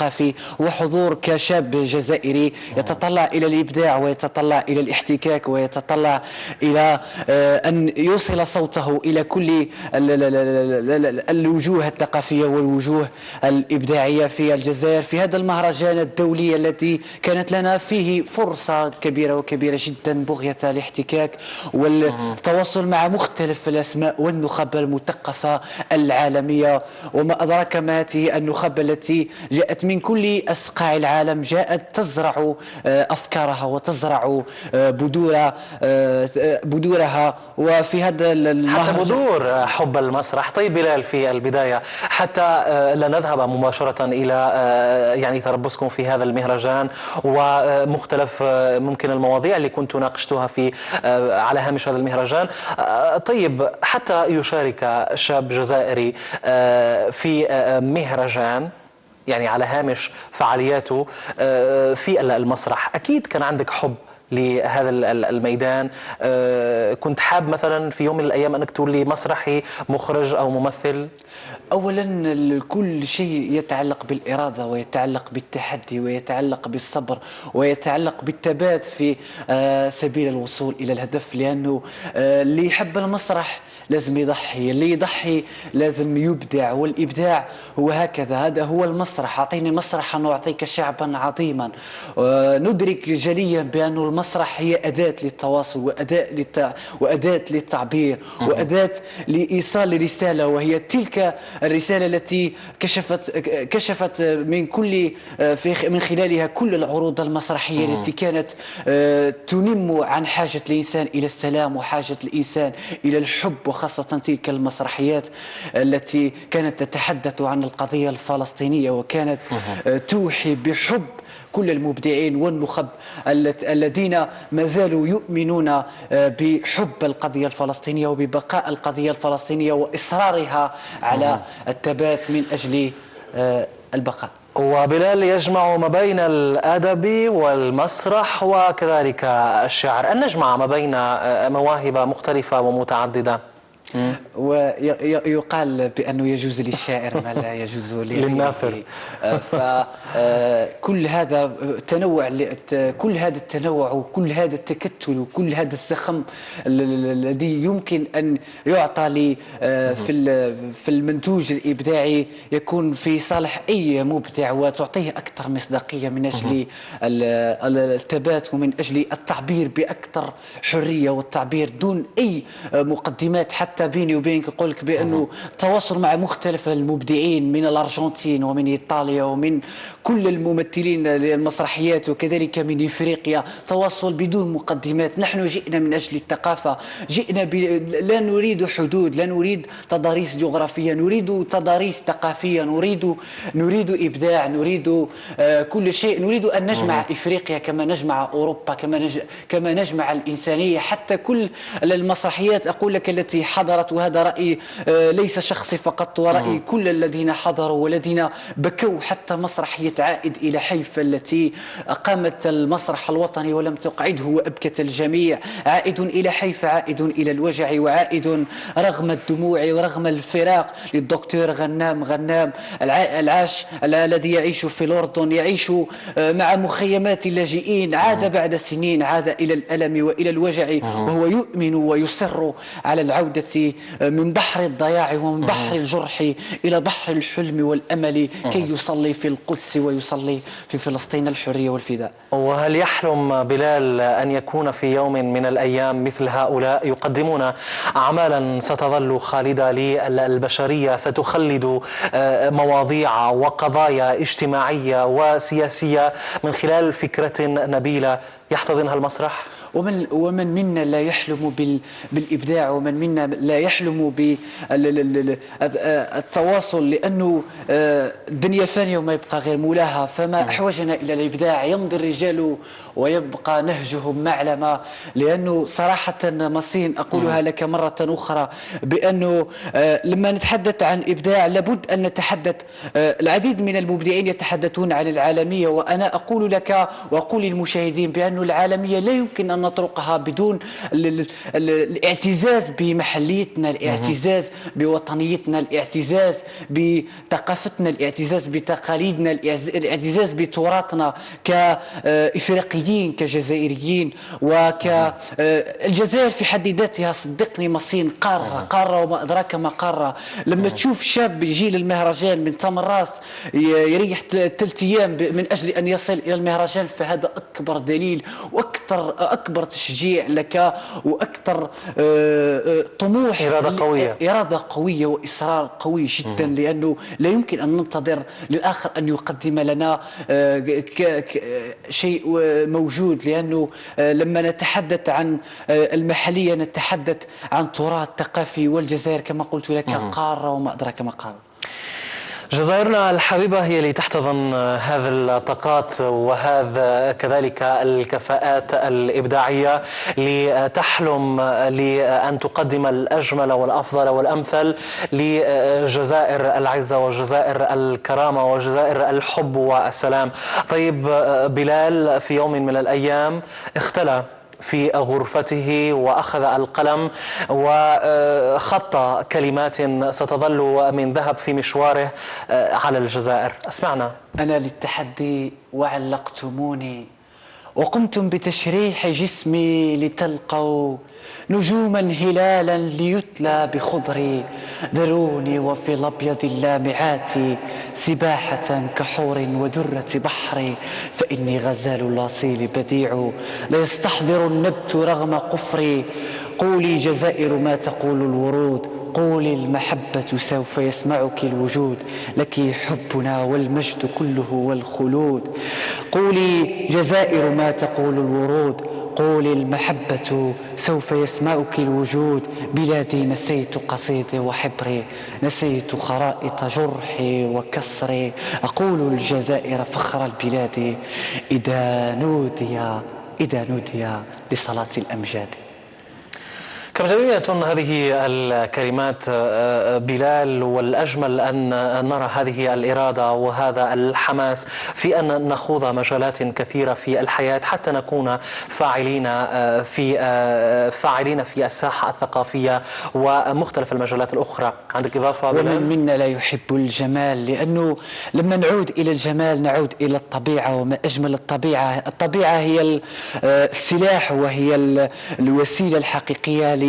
ثقافي وحضور كشاب جزائري يتطلع إلى الإبداع ويتطلع إلى الاحتكاك ويتطلع إلى أن يوصل صوته إلى كل الوجوه الثقافية والوجوه الإبداعية في الجزائر في هذا المهرجان الدولي الذي كانت لنا فيه فرصة كبيرة وكبيرة جدا بغية الاحتكاك والتواصل مع مختلف الأسماء والنخب المثقفة العالمية. وما أدراك ما هذه النخب التي جاءت من كل أصقاع العالم، جاءت تزرع أفكارها وتزرع بذورها وفي هذا حتى بذور حب المسرح. طيب بلال، في البداية حتى لا نذهب مباشرة إلى يعني تربصكم في هذا المهرجان ومختلف ممكن المواضيع اللي كنت ناقشتها في على هامش هذا المهرجان، طيب حتى يشارك شاب جزائري في مهرجان يعني على هامش فعالياته في المسرح، أكيد كان عندك حب لهذا الميدان، كنت حاب مثلا في يوم من الأيام أنك تقول لي مسرحي، مخرج أو ممثل؟ أولا كل شيء يتعلق بالإرادة ويتعلق بالتحدي ويتعلق بالصبر ويتعلق بالثبات في سبيل الوصول إلى الهدف، لأنه اللي يحب المسرح لازم يضحي، اللي يضحي لازم يبدع، والإبداع هو هكذا، هذا هو المسرح. أعطيني مسرحا وأعطيك شعبا عظيما. ندرك جليا بأن المسرح هي أداة للتواصل وأداة للتعبير وأداة لإيصال رسالة، وهي تلك الرسالة التي كشفت من خلالها كل العروض المسرحية التي كانت تنم عن حاجة الإنسان إلى السلام وحاجة الإنسان إلى الحب، وخاصة تلك المسرحيات التي كانت تتحدث عن القضية الفلسطينية وكانت توحي بحب كل المبدعين والنخب الذين ما زالوا يؤمنون بحب القضية الفلسطينية وببقاء القضية الفلسطينية وإصرارها على الثبات من أجل البقاء. وبلال يجمع ما بين الأدب والمسرح وكذلك الشعر، أن نجمع ما بين مواهب مختلفة ومتعددة. ويقال بأنه يجوز للشاعر ما لا يجوز للناثر. فكل هذا تنوع، كل هذا التنوع وكل هذا التكتل وكل هذا الزخم الذي يمكن أن يعطى لي في المنتوج الإبداعي يكون في صالح أي مبدع وتعطيه أكثر مصداقية من أجل الثبات ومن أجل التعبير بأكثر حرية والتعبير دون أي مقدمات. حتى بيني وبينك أقول لك بأنه التواصل مع مختلف المبدعين من الأرجنتين ومن إيطاليا ومن كل الممثلين للمسرحيات وكذلك من إفريقيا، تواصل بدون مقدمات. نحن جئنا من أجل الثقافة، جئنا لا نريد حدود، لا نريد تضاريس جغرافية، نريد تضاريس ثقافية، نريد إبداع، نريد كل شيء، نريد أن نجمع إفريقيا كما نجمع أوروبا، كما نجمع الإنسانية. حتى كل المسرحيات أقول لك التي حضرت، وهذا رأي ليس شخصي فقط، ورأي كل الذين حضروا والذين بكوا، حتى مسرحية عائد إلى حيفا التي أقامت المسرح الوطني ولم تقعده وأبكت الجميع. عائد إلى حيفا، عائد إلى الوجع، وعائد رغم الدموع ورغم الفراق للدكتور غنام العاش الذي يعيش في الأردن، يعيش مع مخيمات اللاجئين، عاد بعد سنين، عاد إلى الألم وإلى الوجع، وهو يؤمن ويصر على العودة من بحر الضياع ومن بحر الجرح إلى بحر الحلم والأمل كي يصلي في القدس ويصلي في فلسطين الحرية والفداء. وهل يحلم بلال أن يكون في يوم من الأيام مثل هؤلاء يقدمون أعمالا ستظل خالدة للبشرية، ستخلد مواضيع وقضايا اجتماعية وسياسية من خلال فكرة نبيلة يحتضنها المسرح؟ ومن منا لا يحلم بالإبداع، ومن منا لا يحلم بالتواصل، لأنه الدنيا فانية وما يبقى غير مولاها، فما أحوجنا إلى الإبداع. يمضي الرجال ويبقى نهجهم معلمة، لأنه صراحة مصين أقولها لك مرة أخرى بأنه لما نتحدث عن إبداع لابد أن نتحدث. العديد من المبدعين يتحدثون عن العالمية، وأنا أقول لك وأقول للمشاهدين بأن العالمية لا يمكن أن نطرقها بدون الاعتزاز بمحليتنا، الاعتزاز بوطنيتنا، الاعتزاز بثقافتنا، الاعتزاز بتقاليدنا، الاعتزاز بتراثنا كإفريقيين كجزائريين. الجزائر في حد ذاتها صدقني مصين قارة وما أدراك ما قارة. لما تشوف شاب جيل المهرجان من تمر راس يريح 3 أيام من أجل أن يصل إلى المهرجان، فهذا أكبر دليل وأكبر تشجيع لك وأكثر طموح، إرادة قوية وإصرار قوي جدا، لأنه لا يمكن أن ننتظر للآخر أن يقدم لنا شيء موجود، لأنه لما نتحدث عن المحلية نتحدث عن تراث ثقافي، والجزائر كما قلت لك قارة وما أدراك ما قارة. جزائرنا الحبيبة هي اللي تحتضن هذه الطاقات وهذا كذلك الكفاءات الإبداعية لتحلم لأن تقدم الأجمل والأفضل والأمثل لجزائر العزة وجزائر الكرامة وجزائر الحب والسلام. طيب بلال، في يوم من الأيام اختلى في غرفته وأخذ القلم وخط كلمات ستظل من ذهب في مشواره على الجزائر. أسمعنا. أنا للتحدي وعلقتموني وقمتم بتشريح جسمي لتلقوا نجوما هلالا ليتلى بخضري. ذروني وفي الأبيض اللامعات سباحة كحور ودرة بحري، فإني غزال الأصيل بديع لا يستحضر النبت رغم قفري. قولي جزائر ما تقول الورود، قولي المحبة سوف يسمعك الوجود، لك حبنا والمجد كله والخلود. قولي جزائر ما تقول الورود، قولي المحبة سوف يسمعك الوجود. بلادي نسيت قصيدي وحبري، نسيت خرائط جرحي وكسري. أقول الجزائر فخر البلاد إذا نودي لصلاة الأمجاد. كم جميلة هذه الكلمات بلال، والأجمل أن نرى هذه الإرادة وهذا الحماس في أن نخوض مجالات كثيرة في الحياة حتى نكون فاعلين في الساحة الثقافية ومختلف المجالات الأخرى. عندك إضافة بلال؟ ومن منا لا يحب الجمال، لأنه لما نعود إلى الجمال نعود إلى الطبيعة، وما أجمل الطبيعة. الطبيعة هي السلاح وهي الوسيلة الحقيقية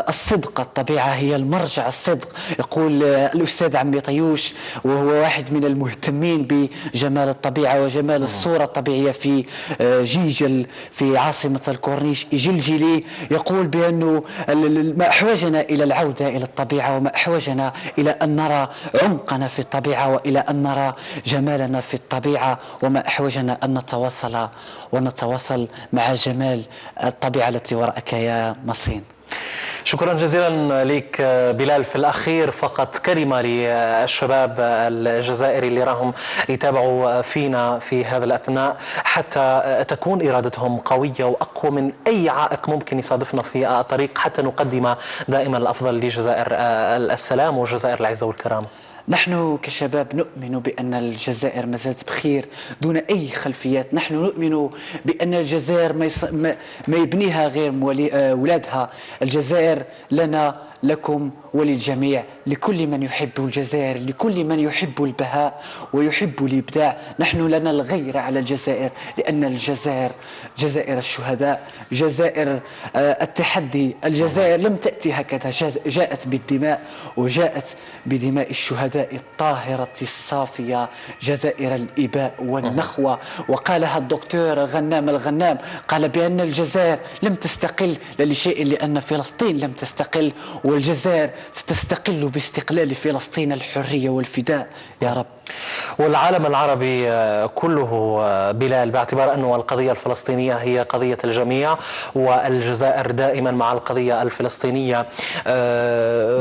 الصدق. الطبيعة هي المرجع الصدق. يقول الأستاذ عمي طيوش وهو واحد من المهتمين بجمال الطبيعة وجمال الصورة الطبيعية في جيجل في عاصمة الكورنيش إجلجلي، يقول بأنه ما أحوجنا إلى العودة إلى الطبيعة، وما أحوجنا إلى أن نرى عمقنا في الطبيعة وإلى أن نرى جمالنا في الطبيعة، وما أحوجنا أن ونتواصل مع جمال الطبيعة التي وراءك يا مصين. شكرا جزيلا لك بلال. في الأخير فقط كلمة للشباب الجزائري اللي راهم يتابعوا فينا في هذا الأثناء حتى تكون إرادتهم قوية وأقوى من أي عائق ممكن يصادفنا في الطريق، حتى نقدم دائما الأفضل لجزائر السلام وجزائر العزة والكرامة. نحن كشباب نؤمن بأن الجزائر ما زالت بخير دون أي خلفيات. نحن نؤمن بأن الجزائر ما يبنيها غير ولادها. الجزائر لنا لكم وللجميع، لكل من يحب الجزائر، لكل من يحب البهاء ويحب الإبداع. نحن لنا الغيرة على الجزائر، لأن الجزائر جزائر الشهداء، جزائر التحدي. الجزائر لم تأتي هكذا، جاءت بالدماء وجاءت بدماء الشهداء الطاهرة الصافية، جزائر الإباء والنخوة. وقالها الدكتور الغنام قال بأن الجزائر لم تستقل لشيء، لأن فلسطين لم تستقل، والجزائر ستستقل باستقلال فلسطين الحرية والفداء يا رب. والعالم العربي كله بلال، باعتبار أنه القضية الفلسطينية هي قضية الجميع، والجزائر دائما مع القضية الفلسطينية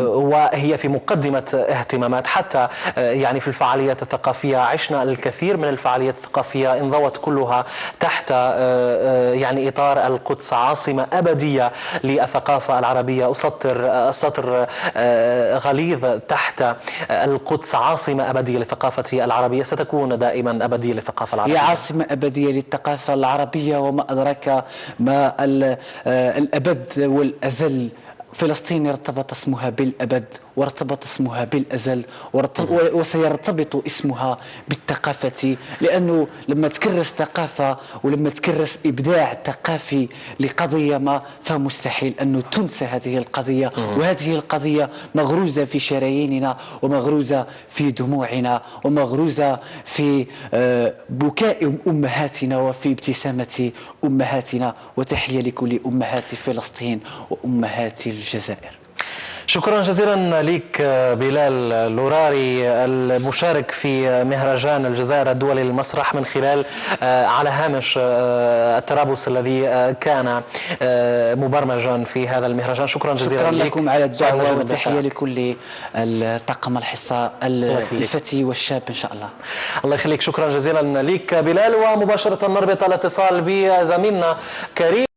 وهي في مقدمة اهتمامات. حتى يعني في الفعاليات الثقافية عشنا الكثير من الفعاليات الثقافية انضوت كلها تحت يعني إطار القدس عاصمة أبدية للثقافة العربية. أسطر غليظ تحت القدس عاصمة أبدية للثقافة العربية، ستكون دائما أبدية للثقافة العربية. هي عاصمة أبدية للثقافة العربية، وما أدراك ما الأبد والأزل فلسطين ارتبط اسمها بالأبد، وارتبط اسمها بالأزل، وسيرتبط اسمها بالثقافة، لأنه لما تكرس ثقافة ولما تكرس إبداع ثقافي لقضية ما فمستحيل أنه تنسى هذه القضية. وهذه القضية مغروزة في شراييننا، ومغروزة في دموعنا، ومغروزة في بكاء أمهاتنا وفي ابتسامة أمهاتنا. وتحية لكل أمهات فلسطين وأمهات الجزائر. شكرا جزيلا لك بلال لوراري، المشارك في مهرجان الجزائر الدولي للمسرح من خلال على هامش الترابص الذي كان مبرمجا في هذا المهرجان. شكرا جزيلا شكرا لك. لكم على الدعوة، وتحية لكل الطاقم الحصة الفتي والشاب إن شاء الله. الله يخليك. شكرا جزيلا لك بلال. ومباشرة نربط الاتصال بزميلنا كريم.